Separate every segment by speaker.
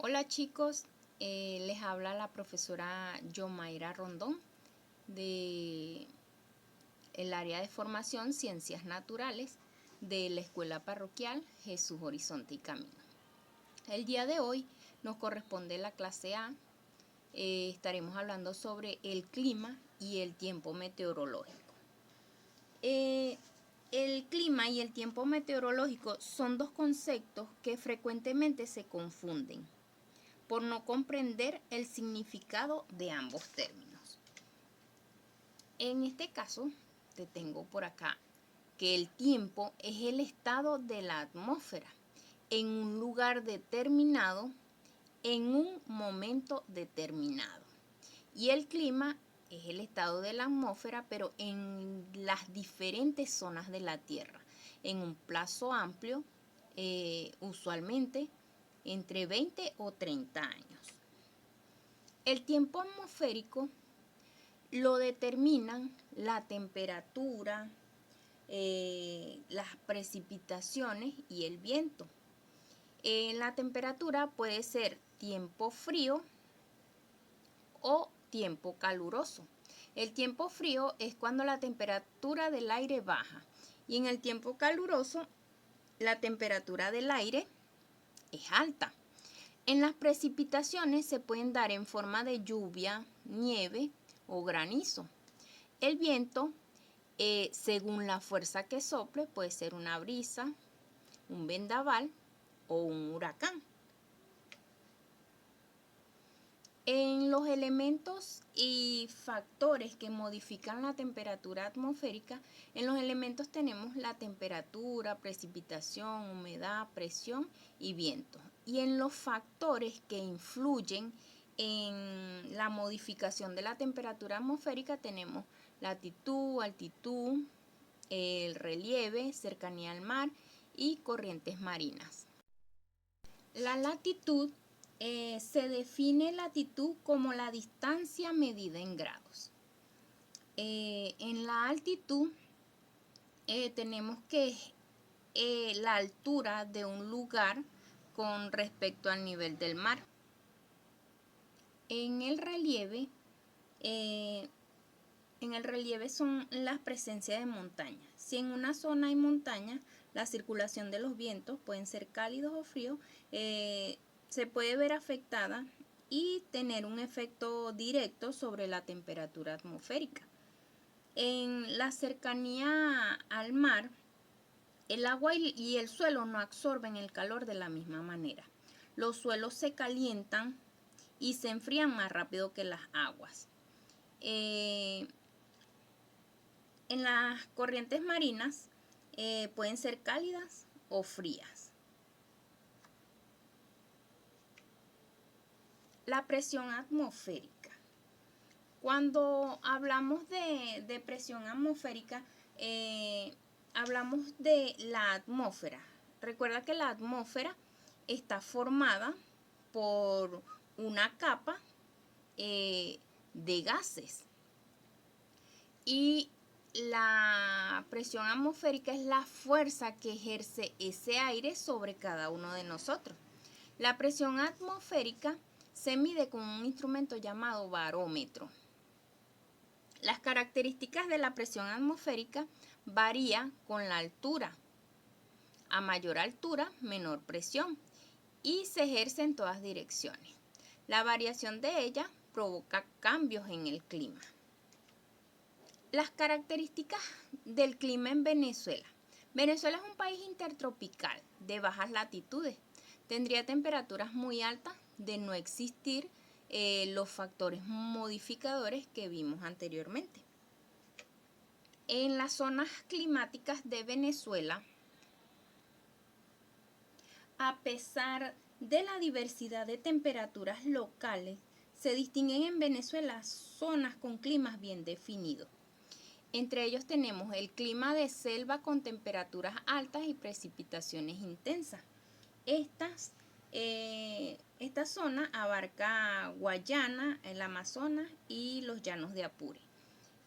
Speaker 1: Hola chicos, les habla la profesora Yomaira Rondón de el área de formación Ciencias Naturales de la Escuela Parroquial Jesús Horizonte y Camino. El día de hoy nos corresponde la clase A. Estaremos hablando sobre el clima y el tiempo meteorológico. El clima y el tiempo meteorológico son dos conceptos que frecuentemente se confunden por no comprender el significado de ambos términos. En este caso, te tengo por acá que el tiempo es el estado de la atmósfera en un lugar determinado, en un momento determinado. Y el clima es el estado de la atmósfera, pero en las diferentes zonas de la Tierra, en un plazo amplio, usualmente entre 20 o 30 años. El tiempo atmosférico lo determinan la temperatura, las precipitaciones y el viento. La temperatura puede ser tiempo frío o tiempo caluroso. El tiempo frío es cuando la temperatura del aire baja y en el tiempo caluroso la temperatura del aire es alta. En las precipitaciones se pueden dar en forma de lluvia, nieve o granizo. El viento, según la fuerza que sople, puede ser una brisa, un vendaval o un huracán. En los elementos y factores que modifican la temperatura atmosférica, en los elementos tenemos la temperatura, precipitación, humedad, presión y viento. Y en los factores que influyen en la modificación de la temperatura atmosférica tenemos latitud, altitud, el relieve, cercanía al mar y corrientes marinas. La latitud se define latitud como la distancia medida en grados. En la altitud tenemos que la altura de un lugar con respecto al nivel del mar. En el relieve son las presencias de montañas. Si en una zona hay montañas, la circulación de los vientos pueden ser cálidos o fríos, se puede ver afectada y tener un efecto directo sobre la temperatura atmosférica. En la cercanía al mar, el agua y el suelo no absorben el calor de la misma manera. Los suelos se calientan y se enfrían más rápido que las aguas. En las corrientes marinas pueden ser cálidas o frías. La presión atmosférica. Cuando hablamos de presión atmosférica, hablamos de la atmósfera. Recuerda que la atmósfera está formada por una capa de gases. Y la presión atmosférica es la fuerza que ejerce ese aire sobre cada uno de nosotros. La presión atmosférica se mide con un instrumento llamado barómetro. Las características de la presión atmosférica varían con la altura. A mayor altura, menor presión y se ejerce en todas direcciones. La variación de ella provoca cambios en el clima. Las características del clima en Venezuela. Venezuela es un país intertropical de bajas latitudes. Tendría temperaturas muy altas de no existir los factores modificadores que vimos anteriormente. En las zonas climáticas de Venezuela, a pesar de la diversidad de temperaturas locales, se distinguen en Venezuela zonas con climas bien definidos. Entre ellos tenemos el clima de selva con temperaturas altas y precipitaciones intensas. Esta zona abarca Guayana, el Amazonas y los llanos de Apure.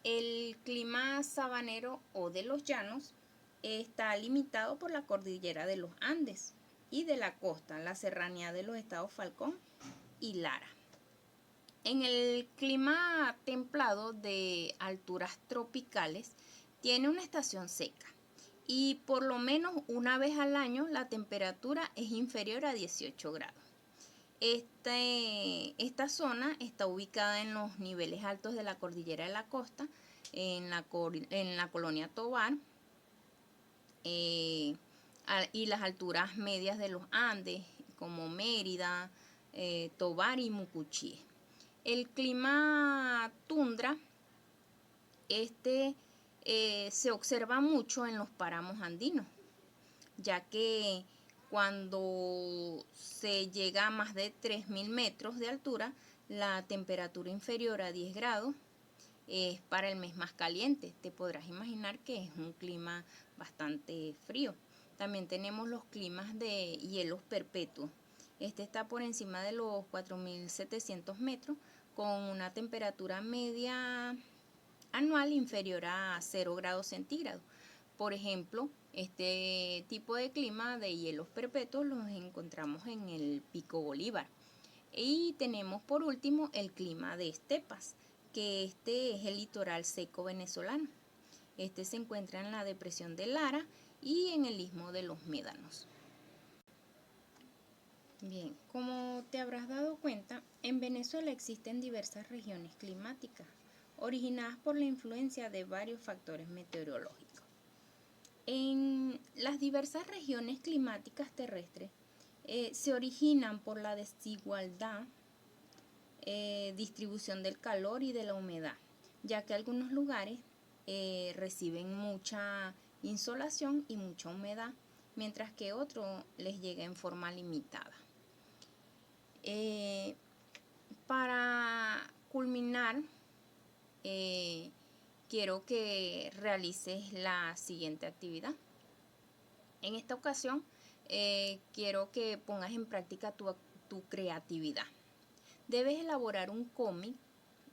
Speaker 1: El clima sabanero o de los llanos está limitado por la cordillera de los Andes y de la costa, la serranía de los estados Falcón y Lara. En el clima templado de alturas tropicales tiene una estación seca y por lo menos una vez al año la temperatura es inferior a 18 grados. Esta zona está ubicada en los niveles altos de la cordillera de la costa, en la colonia Tovar, y las alturas medias de los Andes, como Mérida, Tovar y Mucuchíes. El clima tundra, se observa mucho en los páramos andinos, ya que cuando se llega a más de 3.000 metros de altura, la temperatura inferior a 10 grados es para el mes más caliente. Te podrás imaginar que es un clima bastante frío. También tenemos los climas de hielos perpetuos. Este está por encima de los 4.700 metros con una temperatura media anual inferior a 0 grados centígrados. Por ejemplo, este tipo de clima de hielos perpetuos los encontramos en el Pico Bolívar. Y tenemos por último el clima de estepas, que este es el litoral seco venezolano. Este se encuentra en la depresión de Lara y en el istmo de los Médanos. Bien, como te habrás dado cuenta, en Venezuela existen diversas regiones climáticas, originadas por la influencia de varios factores meteorológicos. En las diversas regiones climáticas terrestres se originan por la desigualdad distribución del calor y de la humedad, ya que algunos lugares reciben mucha insolación y mucha humedad, mientras que otros les llega en forma limitada. Para culminar, quiero que realices la siguiente actividad. En esta ocasión, quiero que pongas en práctica tu creatividad. Debes elaborar un cómic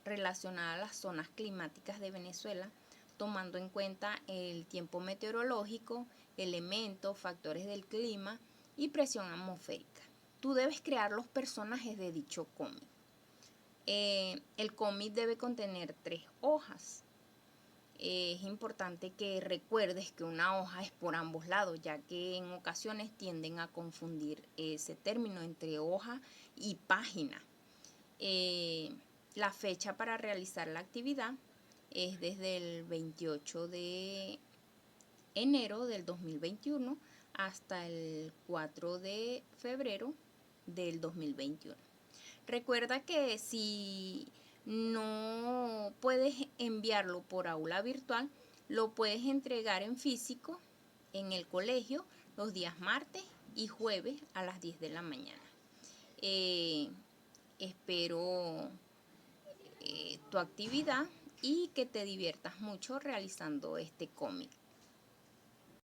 Speaker 1: relacionado a las zonas climáticas de Venezuela, tomando en cuenta el tiempo meteorológico, elementos, factores del clima y presión atmosférica. Tú debes crear los personajes de dicho cómic. El cómic debe contener 3 hojas. Es importante que recuerdes que una hoja es por ambos lados, ya que en ocasiones tienden a confundir ese término entre hoja y página. La fecha para realizar la actividad es desde el 28 de enero del 2021 hasta el 4 de febrero del 2021. Recuerda que si no puedes enviarlo por aula virtual, lo puedes entregar en físico en el colegio los días martes y jueves a las 10 de la mañana. Espero tu actividad y que te diviertas mucho realizando este cómic.